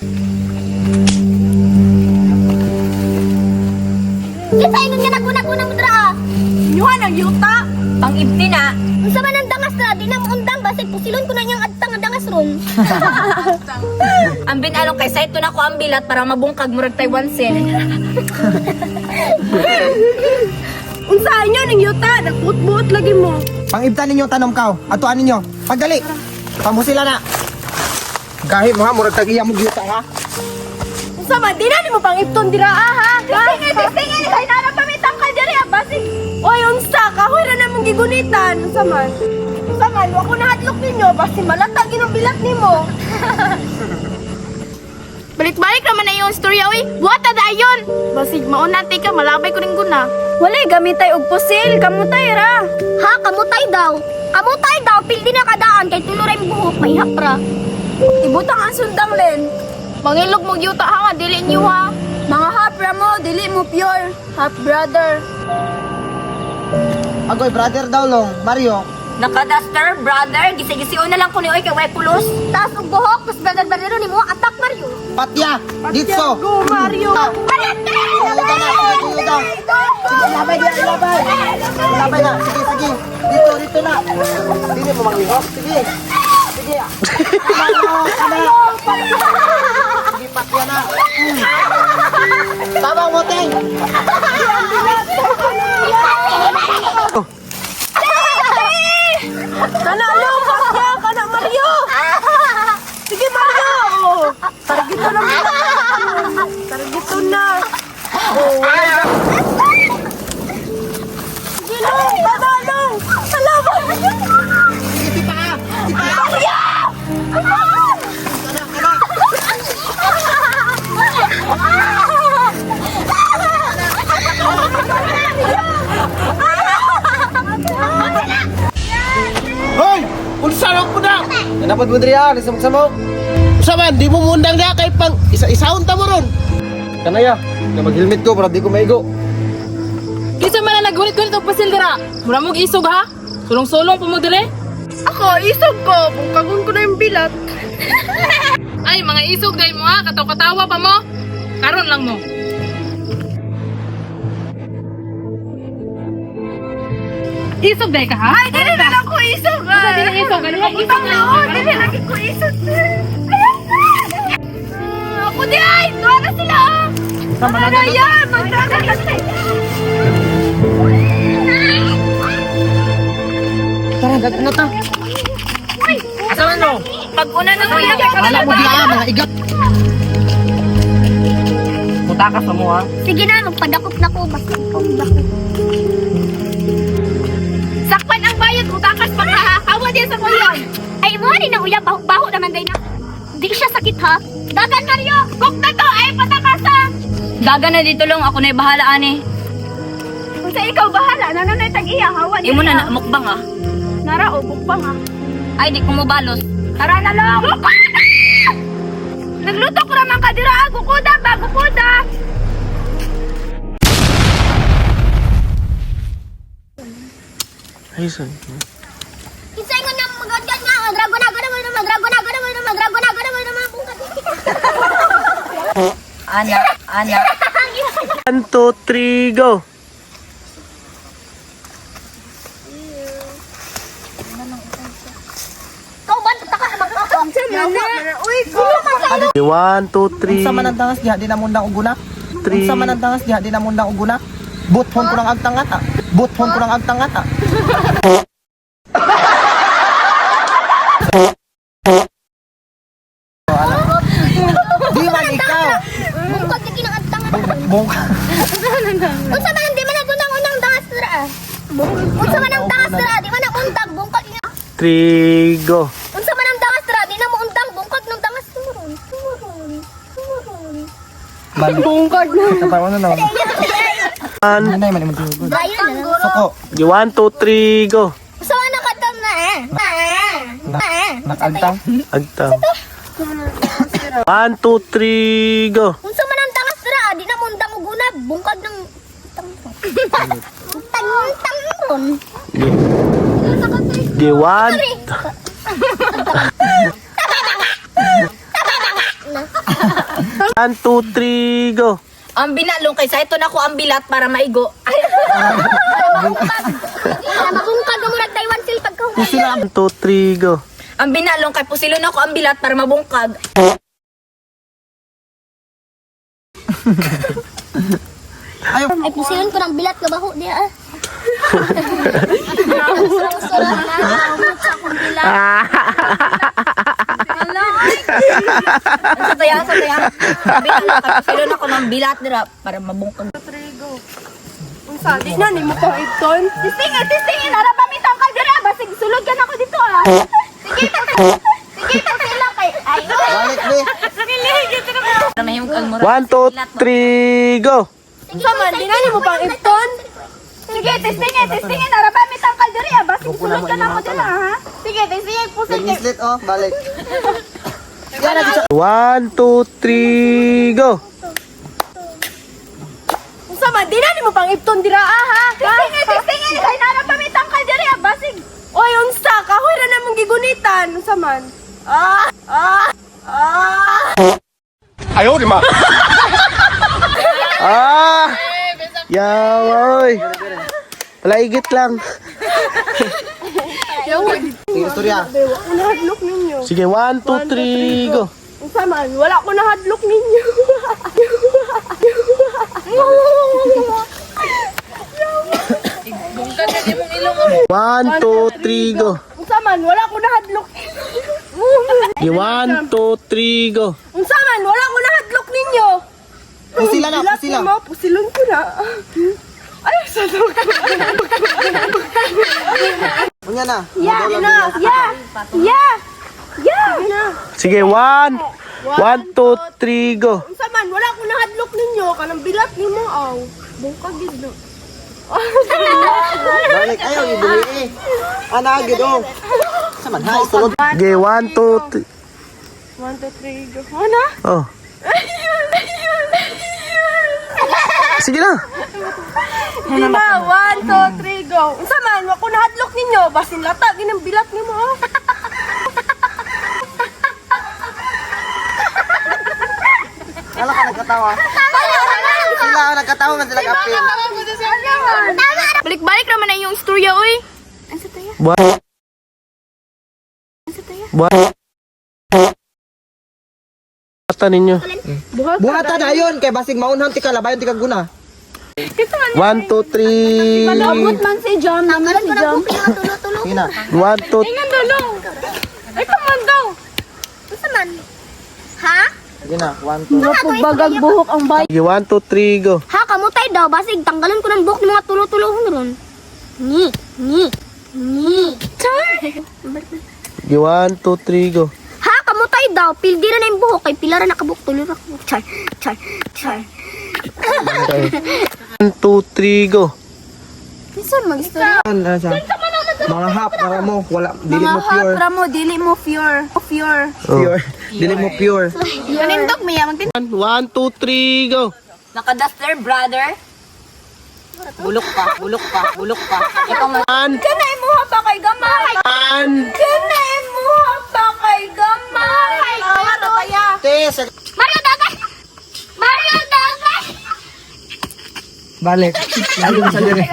Kita ingon nga naguna-guna mo dra. Inyuhan ang yuta. Pang-ibti na. Unsa man ang dangas na di na mo undang basig pusilon ko na niyang adtang ang dangas ron. Ang binalong kay sa ito na ko ang bilat para mabungkag murag Taiwan sen. Unsa inyo ning yuta? Nagbuot-buot lagi mo. Pangibtan ninyo tanom kaw. Atuan ninyo. Pagdali. Kamu sila na. Kahit mga murag tag-iya mo gyuta ha. Unsa man di na nimo pang ipton dira ha? Tingin kay nara pamitang ka diri basig. Oy, unsa kahoy ra namong gigunitan. Unsa man? Unsa man wa ko nahadlok ninyo basi malatag inong bilat nimo. Balik-balik naman na yung storya oy. Buhat ta dayon. Basig maunati ka malabay ko ning guna. Walay gamitay og pusil, kamutay ra. Ha, kamutay daw. Kamutay daw pildi na kadaan kay tuloy ray buhok may hapra. Ibutang ang sundang len. Mangilog mo yuta ha nga dili niyo ha. Mga hapra mo dili mo pure. Half brother. Agoy, brother daw long. Mario. Naka-duster, brother. Gisi-gisiun na lang ko ni oy kay way pulos. Taas og buhok kus brother ni mo atak Mario. Patya. Ditso. Go Mario. Ilabay na. Sige, ilabay na. Ilabay. Ilabay na. Sige, sige. Dito na. Dili mo manghihok. Sige. Sige. Sige, patya na. Tabang mo, Teng. Kana lo patya kana Mario. Sige Mario. Targito na mo. Targito na. Oh, wala. Sige long, baba long. Salamat. Sige, di pa ka. Di pa ka. Hoy! Unsa lang ko na! Dapat mo diri ha. Samok-samok. Unsa man, di mo mundang na kay pang isa-isaon ta mo ron. Kanaya. Na mag-helmet ko para di ko maigo. Kisa man na nagunit-gunit og pasil dira. Mura mo isog ha? Sulong-sulong pa mo dire? Ako, isog ko. Kung kagun ko na yung bilat. Ay, mga isog dahil mo ha. Kataw-katawa pa mo. Karon lang mo. Isog dahil ka ha? Ay, dili na lang ko isog ha. Basta dili isog. Ano ang isog na? Dili lagi ko isog. Ako di ay! Tuwa na sila! Tama na yan! Magdadala na sila! Tara, gagawin na ta. Asa man no? Pag-una na kuya. Wala mo di mga igat. Mutakas mo ha. Sige na, magpadakop na ko basta ikaw dakop. Sakpan ang bayad, utakas pa ka ha! Hawa din sa kuya! Ay mo ni na uya baho naman day na. Di siya sakit ha. Dagan Mario. Cook na to! Ay, patakas ha! Daga na dito lang ako na bahala ani. Kung sa ikaw bahala, nanonay tag-iya, hawa din Imo na mukbang ha. Nara, o bukbang ha. Ay di ko mo balos. Tara na lang! Kukuda! Nagluto ko naman ka dira, kukuda ba? Kukuda! Ay, son. Kinsa ingon na magadyan nga madragon Ana. 1, 2, 3, go! Kau ban taka naman ka. Uy, gulo man sa 1, 2, 3, Unsa man ang dangas diha di na mundang og guna? 3. Unsa man ang dangas diha di na mundang og guna? Buthon ko lang agtangat ah. Buthon ko lang agtangat ah. Di man ikaw. bungkag di kinang adtang. Bong. Unsa man di man unang dangas dira. Unsa man ang dangas dira, di man untag bungkag niya. 3, go! Unsa man ang dangas dira, di na mo untang bungkag nung dangas tumuron. Bungkag na. Tapaw na na. 1, Ano na man imong tugod. Dayon na. Soko. 1, 2, 3, go! Unsa man nakadam na Nakagtang. Agtang. 1, 2, 3, go! Unsa man ang dangas dira, di na mo untang uguna bungkag ng tang Di 1, na. 1, 2, 3, go. Ang binalong kay sa ito na ko ang bilat para maigo. Ay, Mabungkag mo na Taiwan sil pagka. 1, 2, 3, go. ang binalong kay pusilo na ko ang bilat para mabungkag. Ay, pusilon ko ng bilat ka baho diya ah. Surang-surang na. Sa akong bilat. Sa taya. Ang binalong kay pusilo na ko ng bilat dira para mabungkag. Unsa, di na ni mo pang iton. Tistingin. Ara pa mitang ka dira. Basig sulod ka na ko dito ah. Sige, sila kay. Ay, Balik, be. Para mahimkag mo. 1, 2, 3, go. Unsa man, di na ni mo pang iton. sige, tistingin. Ara pa mitang ka dira. Basig sulod ka na ko dira ha. Sige, tistingin pusil. Mislit, oh. Balik. Yan, lagi sa... 1, 2, 3, go. Unsa man, di na ni mo pang iton dira ha. Tistingin. Kay nara pa mitang ka dira. Basig. Oy, unsa, kahoy ra namong gigunitan. Unsa man? Ah! Yawoy! Palaigit lang. Sige, istorya. Nahadlok ninyo. Sige, 1, 2, 3, go. Unsa man, wala ko nahadlok ninyo. 1, 2, 3, go. Unsa man, wala ko nahadlok. Sige, 1, 2, 3, go. Unsa man, wala ko nahadlok ninyo. Pusila na, Bilat pusila. mo, pusilon ko na. Ay, sa Unya na. Sige, 1, 2, 3, go. Unsa man, wala ko nahadlok ninyo. Kanang bilat nimo aw. Bungkag gid no. Balik, ayaw, ibuli eh. Anagid, oh. Saman, ha, isulod. Sige, 1, 2, 3. 1, 2, 3, go. Ano? Oh. Sige na. Di na, 1, 2, 3, go. Unsa man, wala ko nahadlok ninyo. Basin lata, ginang bilat nimo aw. Ala ka nagkatawa. Sila ang nagkatawa, man sila kapin. Balik-balik naman na yung istorya, uy. Buhat. Buhat. Buhatan ninyo. Buhatan na yun, kay basig maunhan ti kalabayon ti kaguna. 1, 2, 3. Man si John. Nakaroon ko na booking nga tulo-tulo. Sige na. 1, 2, Ay, kaman daw. Basta man. Ha? Sige na, 1, 2. Bagag buhok ang bay. Sige, 1, 2, 3, go. Ha, kamutay daw. Basig, tanggalin ko ng buhok ng mga tulo-tulo ron. Ni. Sige, 1, 2, 3, go. Ha, kamutay daw. Pildi na yung buhok. Kay pilara nakabuhok tulo ra ko. Char. 1, 2, 3, go. Kisan mag-istorya. Ano siya? Mga hap, para mo, wala, dili mo pure. mo, dili mo pure. Pure. Dili mo pure. Manindog mo yan. 1, 2, 3, go. Naka-duster, brother. Bulok pa. Ikaw man. 1, Kanay mo ha pa kay gamay. 1. Kanay mo ha pa kay gamay. Tes, Mario Dagas! balik. Lalo sa dire.